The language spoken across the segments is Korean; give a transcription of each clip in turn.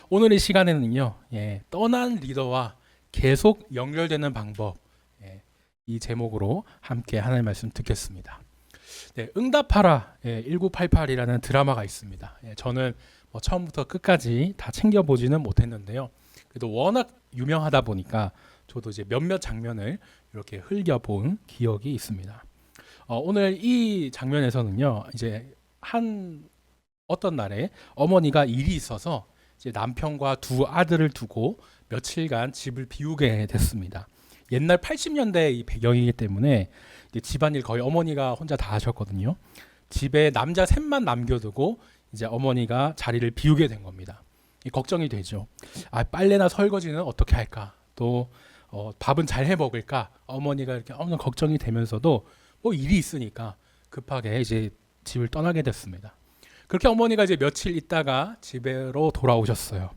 오늘의 시간에는요, 떠난 리더와 계속 연결되는 방법, 이 제목으로 함께 하나님의 말씀 듣겠습니다. 네, 응답하라 1988이라는 드라마가 있습니다. 저는 처음부터 끝까지 다 챙겨보지는 못했는데요. 그래도 워낙 유명하다 보니까 저도 이제 몇몇 장면을 이렇게 흘려본 기억이 있습니다. 오늘 이 장면에서는요, 이제 어떤 날에 어머니가 일이 있어서 이제 남편과 두 아들을 두고 며칠간 집을 비우게 됐습니다. 옛날 80년대 이 배경이기 때문에 이제 집안일 거의 어머니가 혼자 다 하셨거든요. 집에 남자 셋만 남겨두고 이제 어머니가 자리를 비우게 된 겁니다. 걱정이 되죠. 빨래나 설거지는 어떻게 할까? 또 밥은 잘 해 먹을까? 어머니가 이렇게 엄청 걱정이 되면서도 일이 있으니까 급하게 이제 집을 떠나게 됐습니다. 그렇게 어머니가 이제 며칠 있다가 집으로 돌아오셨어요.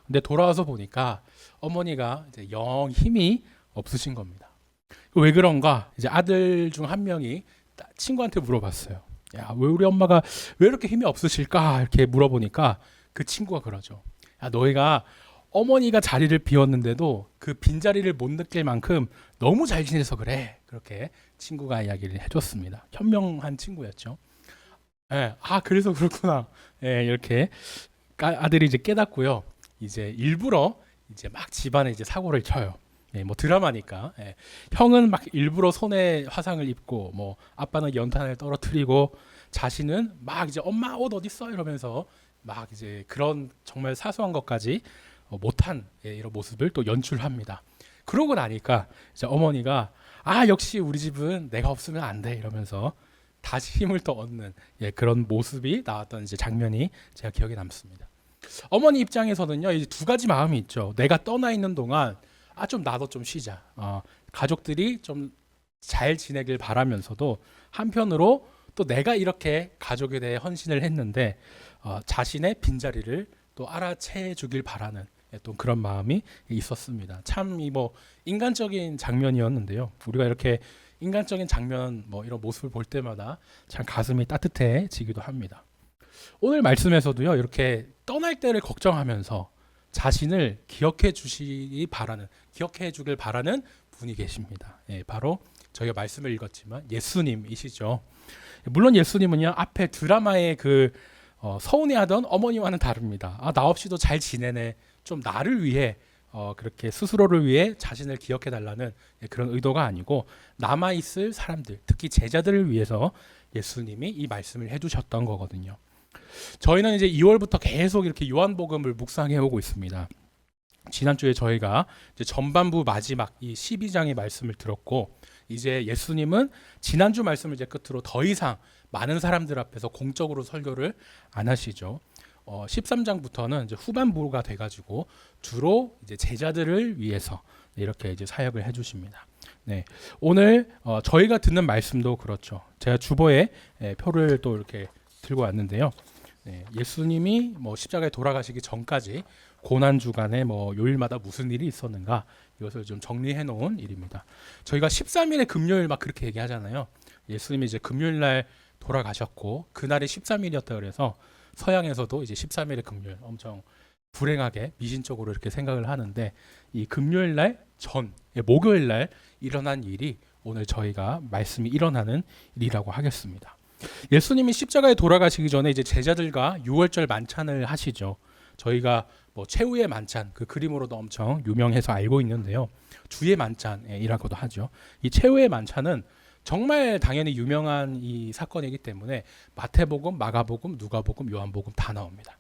근데 돌아와서 보니까 어머니가 이제 영 힘이 없으신 겁니다. 왜 그런가? 이제 아들 중 한 명이 친구한테 물어봤어요. 야, 왜 우리 엄마가 왜 이렇게 힘이 없으실까? 이렇게 물어보니까 그 친구가 그러죠. 야, 너희가 어머니가 자리를 비웠는데도 그 빈자리를 못 느낄 만큼 너무 잘 지내서 그래. 그렇게 친구가 이야기를 해줬습니다. 현명한 친구였죠. 그래서 그렇구나. 이렇게 아들이 이제 깨닫고요. 이제 일부러 이제 막 집안에 이제 사고를 쳐요. 드라마니까. 형은 막 일부러 손에 화상을 입고, 아빠는 연탄을 떨어뜨리고, 자신은 막 이제 엄마 옷 어디 있어 이러면서 막 이제 그런 정말 사소한 것까지 못한 이런 모습을 또 연출합니다. 그러고 나니까 이제 어머니가 역시 우리 집은 내가 없으면 안 돼 이러면서 다시 힘을 또 얻는 그런 모습이 나왔던 이제 장면이 제가 기억에 남습니다. 어머니 입장에서는요, 이제 두 가지 마음이 있죠. 내가 떠나 있는 동안 좀 나도 좀 쉬자. 가족들이 좀 잘 지내길 바라면서도 한편으로 또 내가 이렇게 가족에 대해 헌신을 했는데 자신의 빈자리를 또 알아채 주길 바라는 또 그런 마음이 있었습니다. 참 이 인간적인 장면이었는데요. 우리가 이렇게 인간적인 장면 이런 모습을 볼 때마다 참 가슴이 따뜻해지기도 합니다. 오늘 말씀에서도요, 이렇게 떠날 때를 걱정하면서 자신을 기억해 주길 바라는 분이 계십니다. 바로 저희가 말씀을 읽었지만 예수님이시죠. 물론 예수님은요, 앞에 드라마의 그 서운해하던 어머니와는 다릅니다. 나 없이도 잘 지내네. 좀 나를 위해 그렇게 스스로를 위해 자신을 기억해 달라는 그런 의도가 아니고 남아있을 사람들, 특히 제자들을 위해서 예수님이 이 말씀을 해주셨던 거거든요. 저희는 이제 2월부터 계속 이렇게 요한복음을 묵상해 오고 있습니다. 지난주에 저희가 이제 전반부 마지막 이 12장의 말씀을 들었고, 이제 예수님은 지난주 말씀을 이제 끝으로 더 이상 많은 사람들 앞에서 공적으로 설교를 안 하시죠. 13장부터는 이제 후반부가 돼가지고 주로 이제 제자들을 위해서 이렇게 이제 사역을 해주십니다. 네, 오늘 저희가 듣는 말씀도 그렇죠. 제가 주보에 표를 또 이렇게 들고 왔는데요. 예수님이 십자가에 돌아가시기 전까지 고난 주간에 요일마다 무슨 일이 있었는가, 이것을 좀 정리해 놓은 일입니다. 저희가 13일의 금요일 막 그렇게 얘기하잖아요. 예수님이 이제 금요일 날 돌아가셨고 그날이 13일이었다 그래서 서양에서도 이제 13일의 금요일 엄청 불행하게 미신적으로 이렇게 생각을 하는데, 이 금요일 날 목요일 날 일어난 일이 오늘 저희가 말씀이 일어나는 일이라고 하겠습니다. 예수님이 십자가에 돌아가시기 전에 이제 제자들과 유월절 만찬을 하시죠. 저희가 최후의 만찬, 그 그림으로도 엄청 유명해서 알고 있는데요. 주의 만찬이라고도 하죠. 이 최후의 만찬은 정말 당연히 유명한 이 사건이기 때문에 마태복음, 마가복음, 누가복음, 요한복음 다 나옵니다.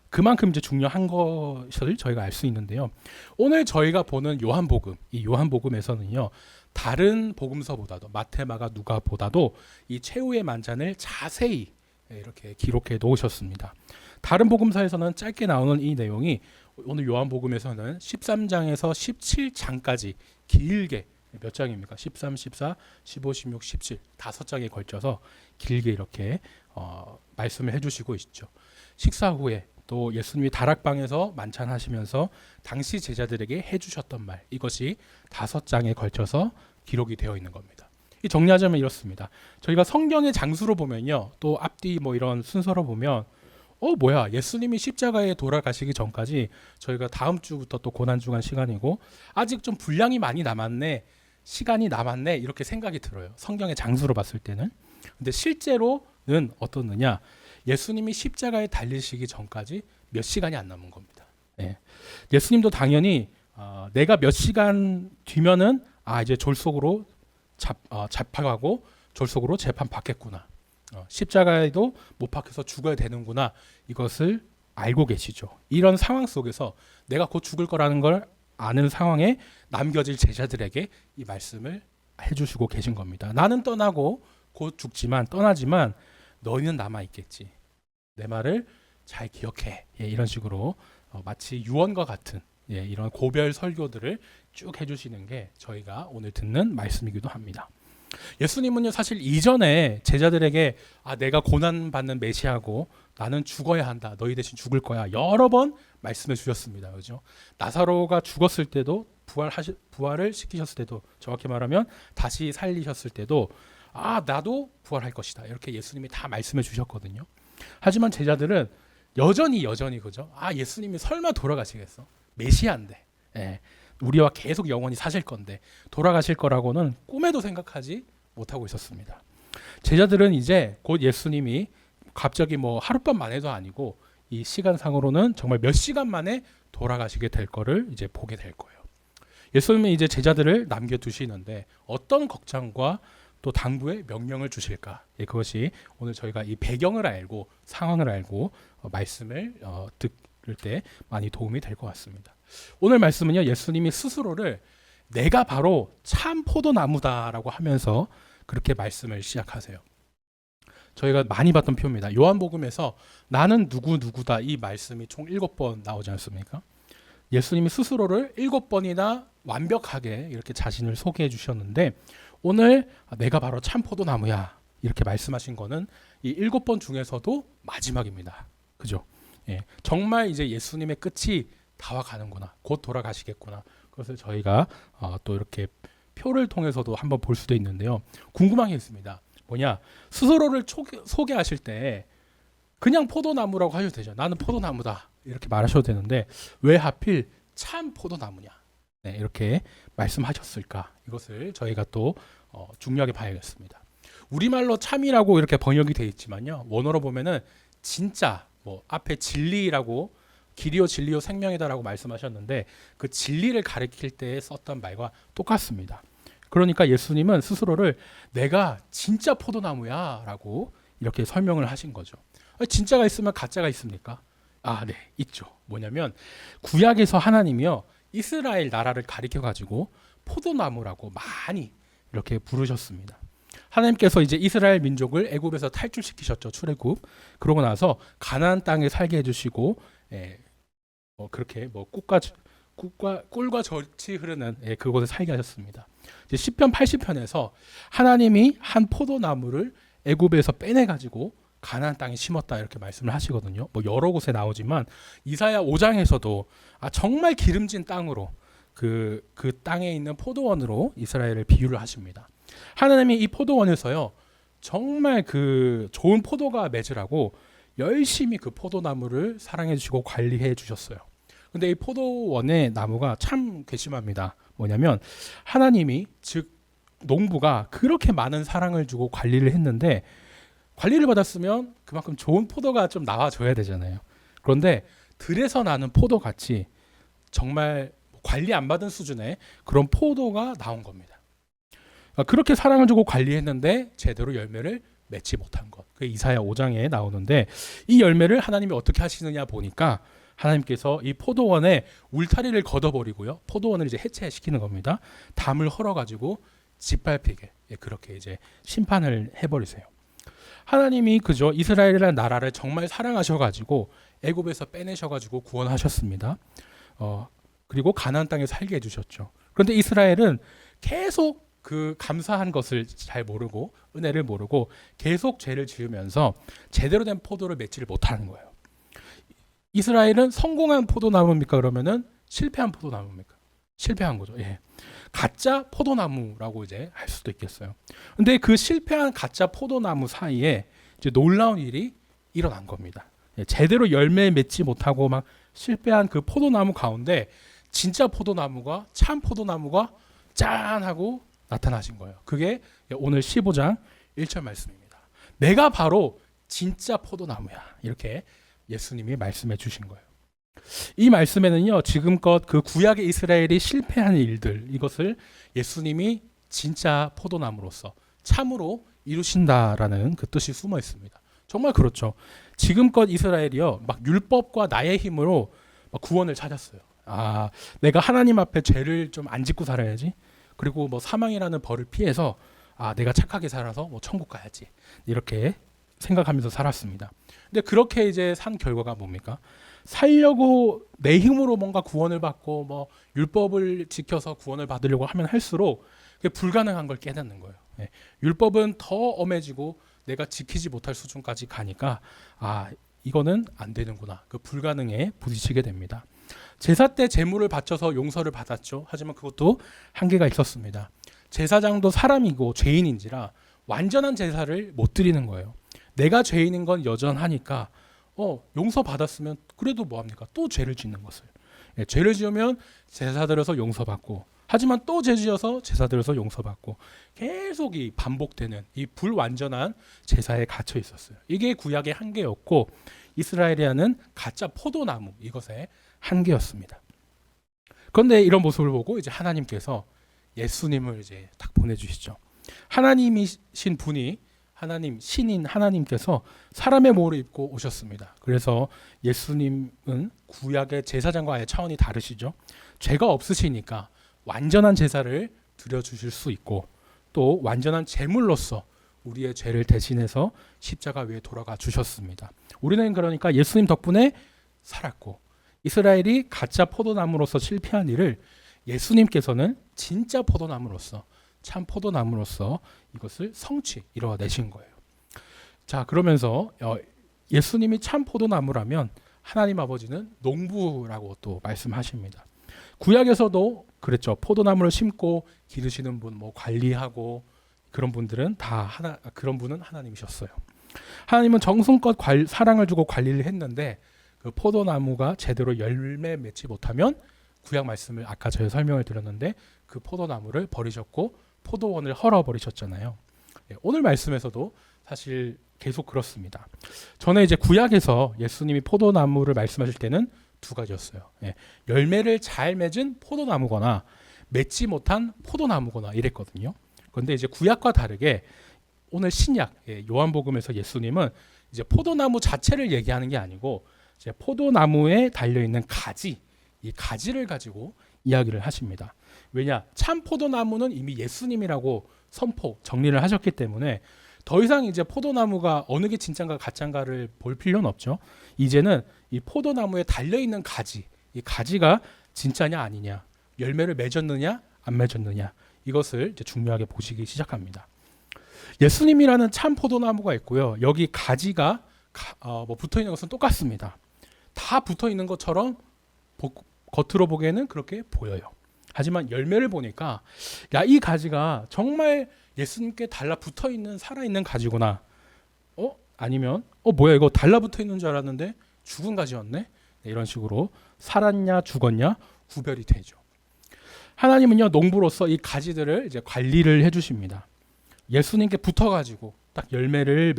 그만큼 이제 중요한 것을 저희가 알 수 있는데요. 오늘 저희가 보는 요한복음, 이 요한복음에서는요, 다른 복음서보다도 마태, 마가, 누가보다도 이 최후의 만찬을 자세히 이렇게 기록해 놓으셨습니다. 다른 복음서에서는 짧게 나오는 이 내용이 오늘 요한복음에서는 13장에서 17장까지 길게, 몇 장입니까? 13, 14, 15, 16, 17 5장에 걸쳐서 길게 이렇게 말씀을 해주시고 있죠. 식사 후에 또 예수님이 다락방에서 만찬하시면서 당시 제자들에게 해주셨던 말, 이것이 5장에 걸쳐서 기록이 되어 있는 겁니다. 이 정리하자면 이렇습니다. 저희가 성경의 장수로 보면요, 또 앞뒤 이런 순서로 보면 뭐야, 예수님이 십자가에 돌아가시기 전까지 저희가 다음 주부터 또 고난주간 시간이고 아직 좀 분량이 많이 남았네, 시간이 남았네, 이렇게 생각이 들어요. 성경의 장수로 봤을 때는. 근데 실제로는 어떻느냐, 예수님이 십자가에 달리시기 전까지 몇 시간이 안 남은 겁니다. 예. 예수님도 당연히 내가 몇 시간 뒤면은 이제 졸속으로 잡혀가고 졸속으로 재판 받겠구나, 십자가에도 못 박혀서 죽어야 되는구나, 이것을 알고 계시죠. 이런 상황 속에서 내가 곧 죽을 거라는 걸 아는 상황에 남겨질 제자들에게 이 말씀을 해주시고 계신 겁니다. 나는 떠나고 곧 죽지만 떠나지만 너희는 남아 있겠지. 내 말을 잘 기억해. 이런 식으로 마치 유언과 같은 이런 고별 설교들을 쭉 해주시는 게 저희가 오늘 듣는 말씀이기도 합니다. 예수님은요, 사실 이전에 제자들에게 내가 고난받는 메시아고 나는 죽어야 한다, 너희 대신 죽을 거야, 여러 번 말씀해 주셨습니다. 그죠? 나사로가 죽었을 때도 부활을 시키셨을 때도, 정확히 말하면 다시 살리셨을 때도 나도 부활할 것이다, 이렇게 예수님이 다 말씀해 주셨거든요. 하지만 제자들은 여전히 그죠? 예수님이 설마 돌아가시겠어? 메시아인데, 우리와 계속 영원히 사실 건데 돌아가실 거라고는 꿈에도 생각하지 못하고 있었습니다. 제자들은 이제 곧 예수님이 갑자기 하룻밤 만에도 아니고 이 시간상으로는 정말 몇 시간 만에 돌아가시게 될 거를 이제 보게 될 거예요. 예수님은 이제 제자들을 남겨두시는데 어떤 걱정과 또 당부의 명령을 주실까? 그것이 오늘 저희가 이 배경을 알고 상황을 알고 말씀을 들을 때 많이 도움이 될 것 같습니다. 오늘 말씀은요, 예수님이 스스로를 내가 바로 참 포도나무다라고 하면서 그렇게 말씀을 시작하세요. 저희가 많이 봤던 표현입니다. 요한복음에서 나는 누구다, 이 말씀이 총 7번 나오지 않습니까? 예수님이 스스로를 7번이나 완벽하게 이렇게 자신을 소개해 주셨는데 오늘 내가 바로 참 포도나무야, 이렇게 말씀하신 거는 이 7번 중에서도 마지막입니다. 그죠? 정말 이제 예수님의 끝이 다 와가는구나, 곧 돌아가시겠구나. 그것을 저희가 또 이렇게 표를 통해서도 한번 볼 수도 있는데요. 궁금한 게 있습니다. 뭐냐, 스스로를 소개하실 때 그냥 포도나무라고 하셔도 되죠. 나는 포도나무다, 이렇게 말하셔도 되는데 왜 하필 참 포도나무냐, 이렇게 말씀하셨을까? 이것을 저희가 또 중요하게 봐야겠습니다. 우리말로 참이라고 이렇게 번역이 되어 있지만요, 원어로 보면은 진짜, 앞에 진리라고, 길이요 진리요 생명이다라고 말씀하셨는데 그 진리를 가리킬 때 썼던 말과 똑같습니다. 그러니까 예수님은 스스로를 내가 진짜 포도나무야 라고 이렇게 설명을 하신 거죠. 진짜가 있으면 가짜가 있습니까? 네, 있죠. 뭐냐면 구약에서 하나님이요, 이스라엘 나라를 가리켜 가지고 포도나무라고 많이 이렇게 부르셨습니다. 하나님께서 이제 이스라엘 민족을 애굽에서 탈출시키셨죠. 출애굽. 그러고 나서 가나안 땅에 살게 해주시고 그렇게 꿀과 젖이 흐르는 그곳에 살게 하셨습니다. 이제 시편 80편에서 하나님이 한 포도나무를 애굽에서 빼내 가지고 가나안 땅에 심었다, 이렇게 말씀을 하시거든요. 여러 곳에 나오지만 이사야 5장에서도 정말 기름진 땅으로 그 땅에 있는 포도원으로 이스라엘을 비유를 하십니다. 하나님이 이 포도원에서요, 정말 그 좋은 포도가 맺으라고 열심히 그 포도나무를 사랑해 주시고 관리해 주셨어요. 근데 이 포도원의 나무가 참 괘씸합니다. 뭐냐면 하나님이, 즉 농부가 그렇게 많은 사랑을 주고 관리를 했는데 관리를 받았으면 그만큼 좋은 포도가 좀 나와줘야 되잖아요. 그런데 들에서 나는 포도같이 정말 관리 안 받은 수준의 그런 포도가 나온 겁니다. 그렇게 사랑을 주고 관리했는데 제대로 열매를 맺지 못한 것. 그 이사야 5장에 나오는데 이 열매를 하나님이 어떻게 하시느냐 보니까 하나님께서 이 포도원에 울타리를 걷어버리고요, 포도원을 이제 해체시키는 겁니다. 담을 헐어가지고 짓밟히게, 그렇게 이제 심판을 해버리세요. 하나님이 그저 이스라엘이라는 나라를 정말 사랑하셔가지고 애굽에서 빼내셔가지고 구원하셨습니다. 그리고 가나안 땅에 살게 해주셨죠. 그런데 이스라엘은 계속 그 감사한 것을 잘 모르고 은혜를 모르고 계속 죄를 지으면서 제대로 된 포도를 맺지를 못하는 거예요. 이스라엘은 성공한 포도나무입니까? 그러면은 실패한 포도나무입니까? 실패한 거죠. 가짜 포도나무라고 이제 할 수도 있겠어요. 근데 그 실패한 가짜 포도나무 사이에 이제 놀라운 일이 일어난 겁니다. 제대로 열매 맺지 못하고 막 실패한 그 포도나무 가운데 진짜 포도나무가 참 포도나무가 짠 하고 나타나신 거예요. 그게 오늘 15장 1절 말씀입니다. 내가 바로 진짜 포도나무야. 이렇게 예수님이 말씀해 주신 거예요. 이 말씀에는요, 지금껏 그 구약의 이스라엘이 실패한 일들, 이것을 예수님이 진짜 포도나무로서 참으로 이루신다라는 그 뜻이 숨어 있습니다. 정말 그렇죠. 지금껏 이스라엘이요, 막 율법과 나의 힘으로 막 구원을 찾았어요. 아, 내가 하나님 앞에 죄를 좀 안 짓고 살아야지. 그리고 뭐 사망이라는 벌을 피해서 아, 내가 착하게 살아서 뭐 천국 가야지. 이렇게 생각하면서 살았습니다. 근데 그렇게 이제 산 결과가 뭡니까? 살려고 내 힘으로 뭔가 구원을 받고 뭐 율법을 지켜서 구원을 받으려고 하면 할수록 그게 불가능한 걸 깨닫는 거예요. 예. 율법은 더 엄해지고 내가 지키지 못할 수준까지 가니까 아, 이거는 안 되는구나. 그 불가능에 부딪히게 됩니다. 제사 때 제물을 바쳐서 용서를 받았죠. 하지만 그것도 한계가 있었습니다. 제사장도 사람이고 죄인인지라 완전한 제사를 못 드리는 거예요. 내가 죄인인 건 여전하니까 용서 받았으면 그래도 뭐합니까? 또 죄를 짓는 것을. 예, 죄를 지으면 제사 드려서 용서받고, 하지만 또 죄 지어서 제사 드려서 용서받고, 계속 이 반복되는 이 불완전한 제사에 갇혀 있었어요. 이게 구약의 한계였고 이스라엘이라는 가짜 포도나무, 이것의 한계였습니다. 그런데 이런 모습을 보고 이제 하나님께서 예수님을 이제 딱 보내주시죠. 하나님이신 분이 하나님, 신인 하나님께서 사람의 모를 입고 오셨습니다. 그래서 예수님은 구약의 제사장과 아예 차원이 다르시죠. 죄가 없으시니까 완전한 제사를 드려주실 수 있고 또 완전한 제물로서 우리의 죄를 대신해서 십자가 위에 돌아가 주셨습니다. 우리는 그러니까 예수님 덕분에 살았고 이스라엘이 가짜 포도나무로서 실패한 일을 예수님께서는 진짜 포도나무로서 참 포도나무로서 이것을 성취 이뤄내신 거예요. 자, 그러면서 예수님이 참 포도나무라면 하나님 아버지는 농부라고 또 말씀하십니다. 구약에서도 그랬죠. 포도나무를 심고 기르시는 분, 뭐 관리하고 그런 분들은 그런 분은 하나님이셨어요. 하나님은 정성껏 사랑을 주고 관리를 했는데 그 포도나무가 제대로 열매 맺지 못하면 구약 말씀을 아까 제가 설명을 드렸는데 그 포도나무를 버리셨고 포도원을 헐어버리셨잖아요. 오늘 말씀에서도 사실 계속 그렇습니다. 전에 이제 구약에서 예수님이 포도나무를 말씀하실 때는 두 가지였어요. 열매를 잘 맺은 포도나무거나 맺지 못한 포도나무거나 이랬거든요. 그런데 이제 구약과 다르게 오늘 신약 요한복음에서 예수님은 이제 포도나무 자체를 얘기하는 게 아니고 이제 포도나무에 달려 있는 가지, 이 가지를 가지고 이야기를 하십니다. 왜냐? 참 포도나무는 이미 예수님이라고 정리를 하셨기 때문에 더 이상 이제 포도나무가 어느 게 진짜인가 가짜인가를 볼 필요는 없죠. 이제는 이 포도나무에 달려 있는 가지, 이 가지가 진짜냐 아니냐, 열매를 맺었느냐 안 맺었느냐, 이것을 이제 중요하게 보시기 시작합니다. 예수님이라는 참 포도나무가 있고요. 여기 가지가 붙어 있는 것은 똑같습니다. 다 붙어 있는 것처럼 겉으로 보기에는 그렇게 보여요. 하지만 열매를 보니까 야, 이 가지가 정말 예수님께 달라붙어 있는 살아있는 가지구나. 아니면 뭐야 이거 달라붙어 있는 줄 알았는데 죽은 가지였네. 이런 식으로 살았냐 죽었냐 구별이 되죠. 하나님은요 농부로서 이 가지들을 이제 관리를 해주십니다. 예수님께 붙어가지고 딱 열매를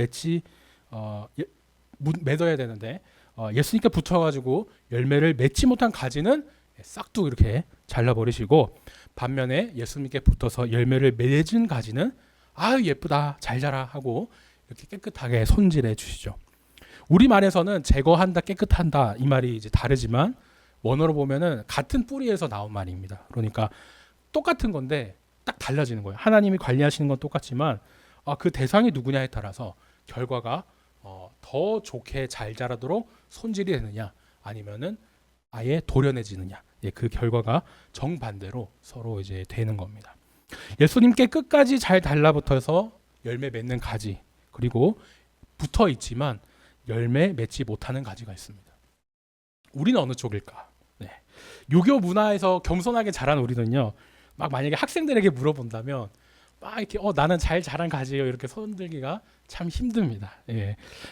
맺어야 되는데 예수님께 붙어가지고 열매를 맺지 못한 가지는 싹둑 이렇게 잘라버리시고 반면에 예수님께 붙어서 열매를 맺은 가지는 아유 예쁘다 잘 자라 하고 이렇게 깨끗하게 손질해 주시죠. 우리말에서는 제거한다 깨끗한다 이 말이 이제 다르지만 원어로 보면은 같은 뿌리에서 나온 말입니다. 그러니까 똑같은 건데 딱 달라지는 거예요. 하나님이 관리하시는 건 똑같지만 그 대상이 누구냐에 따라서 결과가 더 좋게 잘 자라도록 손질이 되느냐 아니면은 아예 도려내지느냐, 그 결과가 정반대로 서로 이제 되는 겁니다. 예수님께 끝까지 잘 달라붙어서 열매 맺는 가지, 그리고 붙어 있지만 열매 맺지 못하는 가지가 있습니다. 우리는 어느 쪽일까? 유교 문화에서 겸손하게 자란 우리는요, 막 만약에 학생들에게 물어본다면 막 이렇게 나는 잘 자란 가지예요 이렇게 손들기가 참 힘듭니다.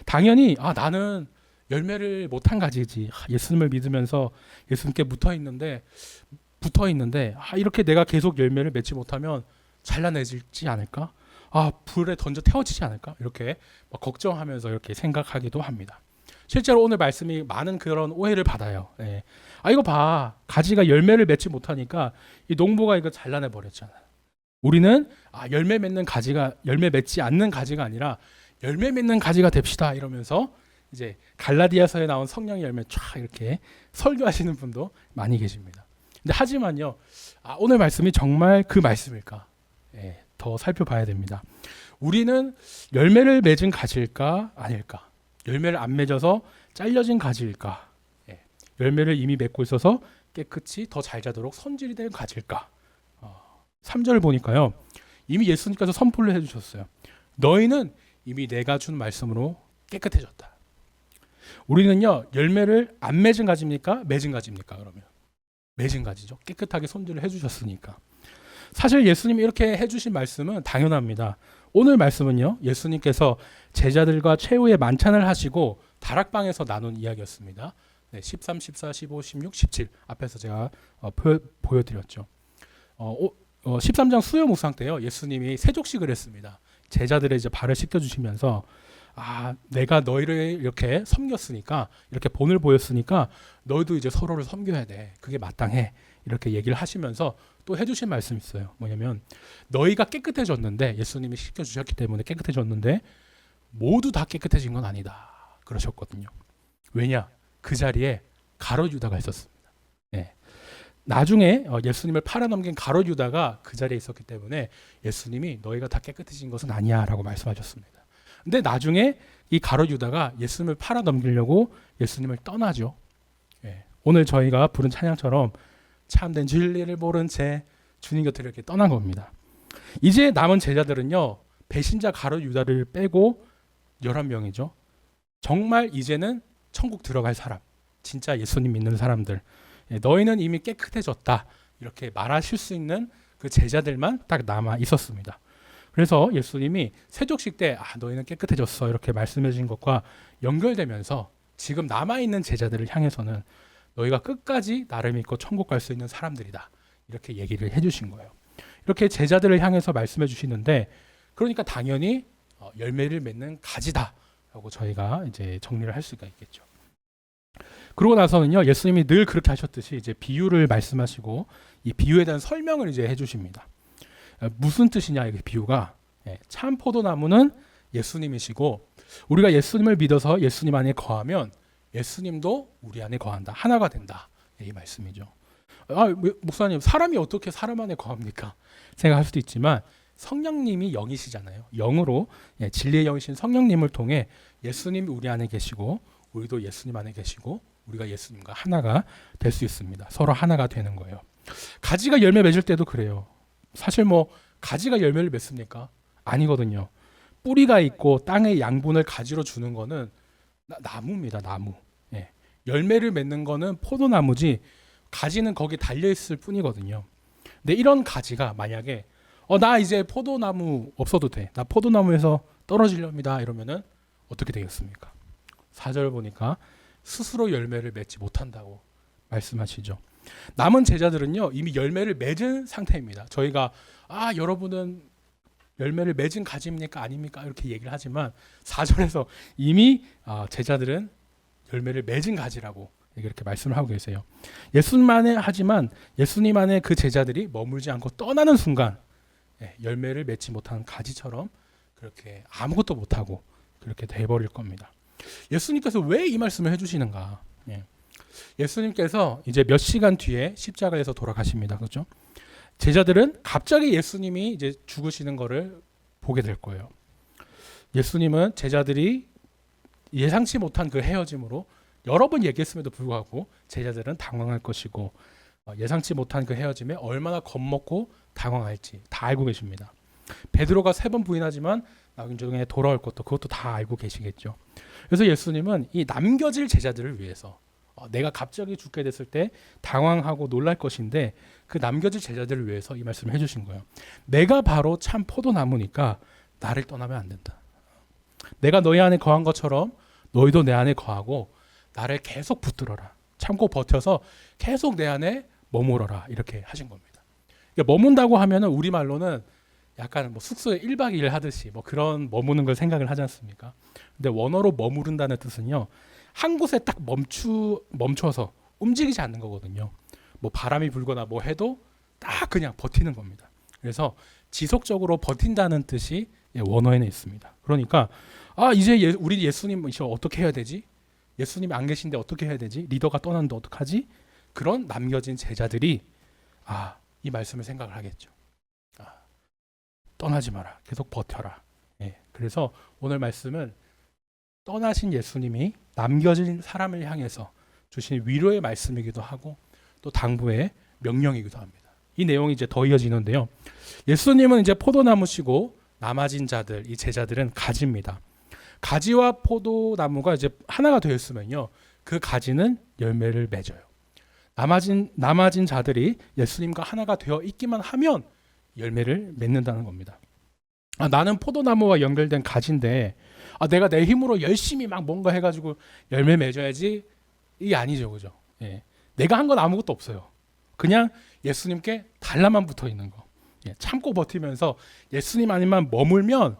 당연히 나는 열매를 못한 가지지. 예수님을 믿으면서 예수님께 붙어 있는데 이렇게 내가 계속 열매를 맺지 못하면 잘라내질지 않을까? 불에 던져 태워지지 않을까? 이렇게 막 걱정하면서 이렇게 생각하기도 합니다. 실제로 오늘 말씀이 많은 그런 오해를 받아요. 예. 이거 봐. 가지가 열매를 맺지 못하니까 이 농부가 이거 잘라내 버렸잖아. 우리는 열매 맺지 않는 가지가 아니라 열매 맺는 가지가 됩시다. 이러면서 이제 갈라디아서에 나온 성령의 열매 쫙 이렇게 설교하시는 분도 많이 계십니다. 근데 하지만요, 오늘 말씀이 정말 그 말씀일까? 예, 더 살펴봐야 됩니다. 우리는 열매를 맺은 가지일까 아닐까? 열매를 안 맺어서 잘려진 가지일까? 예, 열매를 이미 맺고 있어서 깨끗이 더 잘 자도록 손질이 된 가지일까? 3절을 보니까요, 이미 예수님께서 선포를 해주셨어요. 너희는 이미 내가 준 말씀으로 깨끗해졌다. 우리는요, 열매를 안 맺은 가지입니까? 맺은 가지입니까? 그러면 맺은 가지죠. 깨끗하게 손질을 해주셨으니까. 사실 예수님이 이렇게 해주신 말씀은 당연합니다. 오늘 말씀은요, 예수님께서 제자들과 최후의 만찬을 하시고 다락방에서 나눈 이야기였습니다. 13, 14, 15, 16, 17 앞에서 제가 보여드렸죠. 13장 수요 묵상 때요, 예수님이 세족식을 했습니다. 제자들의 이제 발을 씻겨주시면서 내가 너희를 이렇게 섬겼으니까, 이렇게 본을 보였으니까 너희도 이제 서로를 섬겨야 돼. 그게 마땅해. 이렇게 얘기를 하시면서 또 해주신 말씀이 있어요. 뭐냐면 너희가 깨끗해졌는데, 예수님이 씻겨주셨기 때문에 깨끗해졌는데 모두 다 깨끗해진 건 아니다. 그러셨거든요. 왜냐? 그 자리에 가룟 유다가 있었습니다. 네. 나중에 예수님을 팔아넘긴 가룟 유다가 그 자리에 있었기 때문에 예수님이 너희가 다 깨끗해진 것은 아니야 라고 말씀하셨습니다. 근데 나중에 이 가룟 유다가 예수님을 팔아넘기려고 예수님을 떠나죠. 예. 오늘 저희가 부른 찬양처럼 참된 진리를 모른 채 주님 곁으로 이렇게 떠난 겁니다. 이제 남은 제자들은요, 배신자 가룟 유다를 빼고 11명이죠. 정말 이제는 천국 들어갈 사람, 진짜 예수님 믿는 사람들, 너희는 이미 깨끗해졌다 이렇게 말하실 수 있는 그 제자들만 딱 남아 있었습니다. 그래서 예수님이 세족식 때 너희는 깨끗해졌어 이렇게 말씀해 주신 것과 연결되면서 지금 남아있는 제자들을 향해서는 너희가 끝까지 나를 믿고 천국 갈 수 있는 사람들이다 이렇게 얘기를 해주신 거예요. 이렇게 제자들을 향해서 말씀해 주시는데, 그러니까 당연히 열매를 맺는 가지다 라고 저희가 이제 정리를 할 수가 있겠죠. 그러고 나서는요, 예수님이 늘 그렇게 하셨듯이 이제 비유를 말씀하시고 이 비유에 대한 설명을 이제 해주십니다. 무슨 뜻이냐, 이 비유가. 참 포도나무는 예수님이시고 우리가 예수님을 믿어서 예수님 안에 거하면 예수님도 우리 안에 거한다. 하나가 된다. 이 말씀이죠. 목사님, 사람이 어떻게 사람 안에 거합니까? 생각할 수도 있지만 성령님이 영이시잖아요. 영으로 진리의 영이신 성령님을 통해 예수님이 우리 안에 계시고 우리도 예수님 안에 계시고 우리가 예수님과 하나가 될 수 있습니다. 서로 하나가 되는 거예요. 가지가 열매 맺을 때도 그래요. 사실 가지가 열매를 맺습니까? 아니거든요. 뿌리가 있고 땅의 양분을 가지로 주는 거는 나무입니다. 나무. 열매를 맺는 거는 포도나무지 가지는 거기 달려있을 뿐이거든요. 근데 이런 가지가 만약에 나 이제 포도나무 없어도 돼. 나 포도나무에서 떨어지렵니다. 이러면은 어떻게 되겠습니까? 4절 보니까 스스로 열매를 맺지 못한다고 말씀하시죠. 남은 제자들은요, 이미 열매를 맺은 상태입니다. 저희가 여러분은 열매를 맺은 가지입니까 아닙니까 이렇게 얘기를 하지만 4절에서 이미 제자들은 열매를 맺은 가지라고 이렇게 말씀을 하고 계세요. 예수님만에 하지만 예수님 안에 그 제자들이 머물지 않고 떠나는 순간 열매를 맺지 못한 가지처럼 그렇게 아무것도 못하고 그렇게 돼버릴 겁니다. 예수님께서 왜 이 말씀을 해주시는가? 예수님께서 이제 몇 시간 뒤에 십자가에서 돌아가십니다. 그렇죠? 제자들은 갑자기 예수님이 이제 죽으시는 것을 보게 될 거예요. 예수님은 제자들이 예상치 못한 그 헤어짐으로 여러 번 얘기했음에도 불구하고 제자들은 당황할 것이고 예상치 못한 그 헤어짐에 얼마나 겁먹고 당황할지 다 알고 계십니다. 베드로가 3번 부인하지만 나중에 돌아올 것도 그것도 다 알고 계시겠죠. 그래서 예수님은 이 남겨질 제자들을 위해서 내가 갑자기 죽게 됐을 때 당황하고 놀랄 것인데 그 남겨질 제자들을 위해서 이 말씀을 해주신 거예요. 내가 바로 참 포도나무니까 나를 떠나면 안 된다. 내가 너희 안에 거한 것처럼 너희도 내 안에 거하고 나를 계속 붙들어라. 참고 버텨서 계속 내 안에 머물어라. 이렇게 하신 겁니다. 그러니까 머문다고 하면은 우리말로는 약간 뭐 숙소에 1박 2일 하듯이 뭐 그런 머무는 걸 생각을 하지 않습니까? 근데 원어로 머무른다는 뜻은요. 한 곳에 딱 멈춰서 움직이지 않는 거거든요. 뭐 바람이 불거나 뭐 해도 딱 그냥 버티는 겁니다. 그래서 지속적으로 버틴다는 뜻이 원어에는 있습니다. 그러니까 이제 우리 예수님 이제 어떻게 해야 되지? 예수님이 안 계신데 어떻게 해야 되지? 리더가 떠났는데 어떡하지? 그런 남겨진 제자들이 이 말씀을 생각을 하겠죠. 떠나지 마라. 계속 버텨라. 그래서 오늘 말씀은 떠나신 예수님이 남겨진 사람을 향해서 주신 위로의 말씀이기도 하고 또 당부의 명령이기도 합니다. 이 내용이 이제 더 이어지는데요. 예수님은 이제 포도나무시고 남아진 자들, 이 제자들은 가지입니다. 가지와 포도나무가 이제 하나가 되어 있으면요. 그 가지는 열매를 맺어요. 남아진 자들이 예수님과 하나가 되어 있기만 하면 열매를 맺는다는 겁니다. 나는 포도나무와 연결된 가지인데 내가 내 힘으로 열심히 막 뭔가 해가지고 열매 맺어야지 이게 아니죠, 그죠? 내가 한 건 아무것도 없어요. 그냥 예수님께 달라만 붙어 있는 거. 참고 버티면서 예수님 안에만 머물면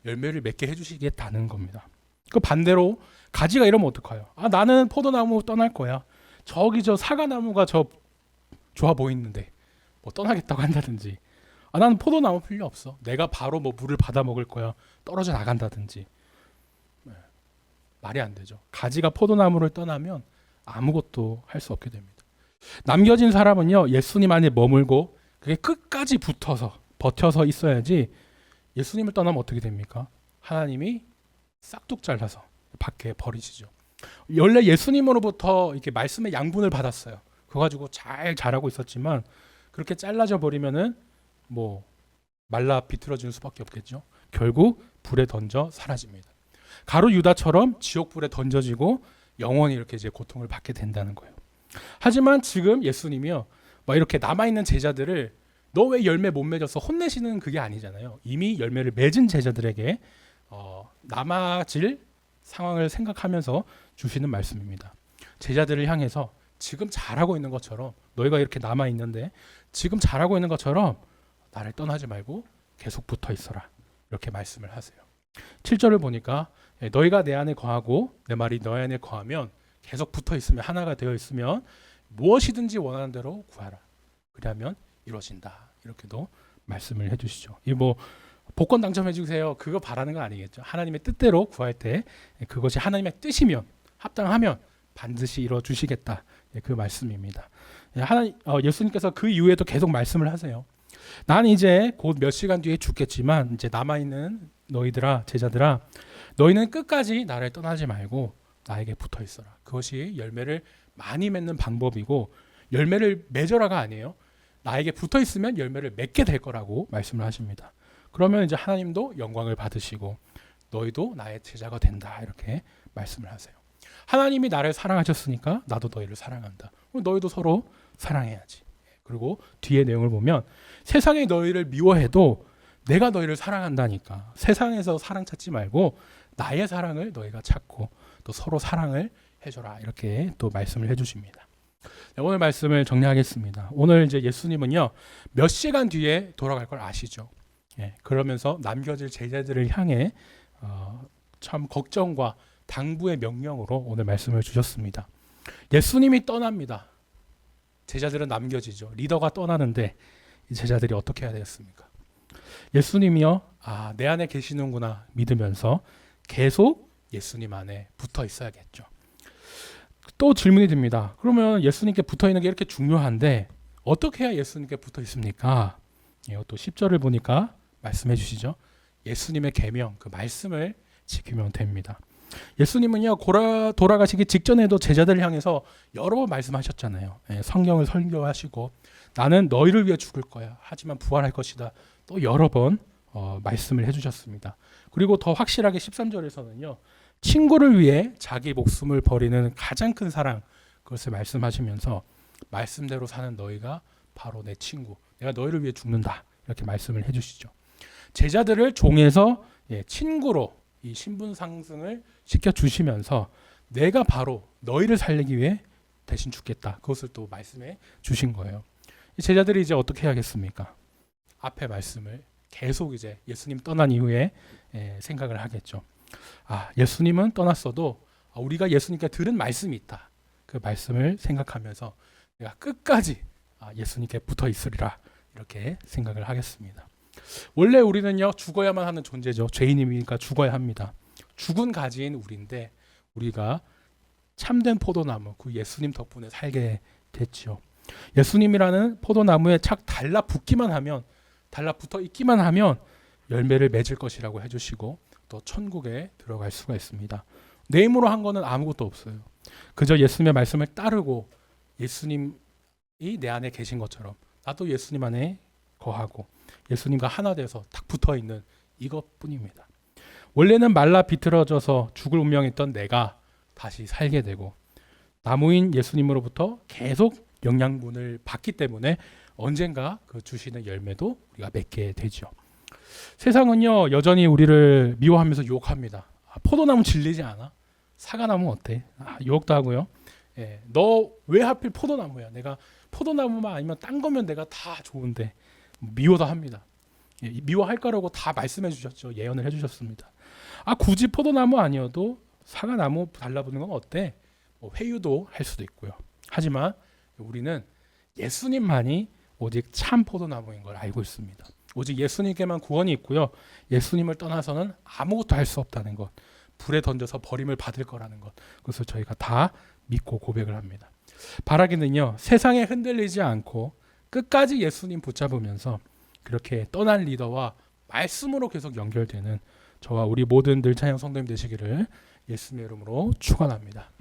열매를 맺게 해주시겠다는 겁니다. 그 반대로 가지가 이러면 어떡해요? 나는 포도나무 떠날 거야. 저기 저 사과나무가 저 좋아 보이는데 뭐 떠나겠다고 한다든지 나는 포도나무 필요 없어. 내가 바로 뭐 물을 받아 먹을 거야. 떨어져 나간다든지 말이 안 되죠. 가지가 포도나무를 떠나면 아무것도 할 수 없게 됩니다. 남겨진 사람은요. 예수님 안에 머물고 그게 끝까지 붙어서 버텨서 있어야지 예수님을 떠나면 어떻게 됩니까? 하나님이 싹둑 잘라서 밖에 버리시죠. 원래 예수님으로부터 이렇게 말씀의 양분을 받았어요. 그거 가지고 잘 자라고 있었지만 그렇게 잘라져 버리면은 뭐 말라 비틀어지는 수밖에 없겠죠. 결국 불에 던져 사라집니다. 가룟 유다처럼 지옥불에 던져지고 영원히 이렇게 이제 고통을 받게 된다는 거예요. 하지만 지금 예수님이요, 막 이렇게 남아 있는 제자들을 너 왜 열매 못 맺어서 혼내시는 그게 아니잖아요. 이미 열매를 맺은 제자들에게 남아질 상황을 생각하면서 주시는 말씀입니다. 제자들을 향해서 지금 잘하고 있는 것처럼 너희가 이렇게 남아 있는데 지금 잘하고 있는 것처럼 나를 떠나지 말고 계속 붙어 있어라. 이렇게 말씀을 하세요. 7절을 보니까 너희가 내 안에 거하고 내 말이 너희 안에 거하면 계속 붙어 있으면 하나가 되어 있으면 무엇이든지 원하는 대로 구하라. 그러면 이루어진다. 이렇게도 말씀을 해주시죠. 이 뭐 복권 당첨해 주세요. 그거 바라는 건 아니겠죠. 하나님의 뜻대로 구할 때 그것이 하나님의 뜻이면 합당하면 반드시 이루어 주시겠다. 그 말씀입니다. 예수님께서 그 이후에도 계속 말씀을 하세요. 난 이제 곧 몇 시간 뒤에 죽겠지만 이제 남아 있는 너희들아 제자들아 너희는 끝까지 나를 떠나지 말고 나에게 붙어 있어라. 그것이 열매를 많이 맺는 방법이고 열매를 맺어라가 아니에요. 나에게 붙어 있으면 열매를 맺게 될 거라고 말씀을 하십니다. 그러면 이제 하나님도 영광을 받으시고 너희도 나의 제자가 된다. 이렇게 말씀을 하세요. 하나님이 나를 사랑하셨으니까 나도 너희를 사랑한다. 너희도 서로 사랑해야지. 그리고 뒤에 내용을 보면 세상이 너희를 미워해도 내가 너희를 사랑한다니까. 세상에서 사랑 찾지 말고 나의 사랑을 너희가 찾고 또 서로 사랑을 해줘라. 이렇게 또 말씀을 해주십니다. 오늘 말씀을 정리하겠습니다. 오늘 이제 예수님은요 몇 시간 뒤에 돌아갈 걸 아시죠. 그러면서 남겨질 제자들을 향해 참 걱정과 당부의 명령으로 오늘 말씀을 주셨습니다. 예수님이 떠납니다. 제자들은 남겨지죠. 리더가 떠나는데 이 제자들이 어떻게 해야 되겠습니까? 예수님이요, 내 안에 계시는구나 믿으면서 계속 예수님 안에 붙어 있어야겠죠. 또 질문이 듭니다. 그러면 예수님께 붙어 있는 게 이렇게 중요한데 어떻게 해야 예수님께 붙어 있습니까? 또 10절을 보니까 말씀해 주시죠. 예수님의 계명, 그 말씀을 지키면 됩니다. 예수님은요 돌아가시기 직전에도 제자들을 향해서 여러 번 말씀하셨잖아요. 성경을 설교하시고 나는 너희를 위해 죽을 거야. 하지만 부활할 것이다. 또 여러 번 말씀을 해주셨습니다. 그리고 더 확실하게 13절에서는요. 친구를 위해 자기 목숨을 버리는 가장 큰 사랑 그것을 말씀하시면서 말씀대로 사는 너희가 바로 내 친구. 내가 너희를 위해 죽는다. 이렇게 말씀을 해주시죠. 제자들을 종에서 친구로 이 신분 상승을 시켜주시면서 내가 바로 너희를 살리기 위해 대신 죽겠다. 그것을 또 말씀해 주신 거예요. 이 제자들이 이제 어떻게 해야겠습니까? 앞에 말씀을 계속 이제 예수님 떠난 이후에 생각을 하겠죠. 아, 예수님은 떠났어도 우리가 예수님께 들은 말씀이 있다. 그 말씀을 생각하면서 내가 끝까지 예수님께 붙어 있으리라 이렇게 생각을 하겠습니다. 원래 우리는요 죽어야만 하는 존재죠. 죄인이니까 죽어야 합니다. 죽은 가지인 우리인데 우리가 참된 포도나무 그 예수님 덕분에 살게 됐죠. 예수님이라는 포도나무에 착 달라붙기만 하면 달라붙어 있기만 하면 열매를 맺을 것이라고 해주시고 또 천국에 들어갈 수가 있습니다. 내 힘으로 한 거는 아무것도 없어요. 그저 예수님의 말씀을 따르고 예수님이 내 안에 계신 것처럼 나도 예수님 안에 거하고 예수님과 하나 돼서 딱 붙어 있는 이것뿐입니다. 원래는 말라 비틀어져서 죽을 운명이었던 내가 다시 살게 되고 나무인 예수님으로부터 계속 영양분을 받기 때문에 언젠가 그 주시는 열매도 우리가 맺게 되죠. 세상은요 여전히 우리를 미워하면서 유혹합니다. 포도나무 질리지 않아? 사과나무 어때? 유혹도 하고요. 너 왜 하필 포도나무야? 내가 포도나무만 아니면 딴 거면 내가 다 좋은데 미워도 합니다. 미워할 거라고 다 말씀해 주셨죠. 예언을 해주셨습니다. 굳이 포도나무 아니어도 사과나무 달라붙는 건 어때? 회유도 할 수도 있고요. 하지만 우리는 예수님만이 오직 참 포도나무인 걸 알고 있습니다. 오직 예수님께만 구원이 있고요. 예수님을 떠나서는 아무것도 할 수 없다는 것, 불에 던져서 버림을 받을 거라는 것, 그것을 저희가 다 믿고 고백을 합니다. 바라기는요, 세상에 흔들리지 않고 끝까지 예수님 붙잡으면서 그렇게 떠난 리더와 말씀으로 계속 연결되는 저와 우리 모든 늘 찬양 성도님 되시기를 예수님의 이름으로 축원합니다.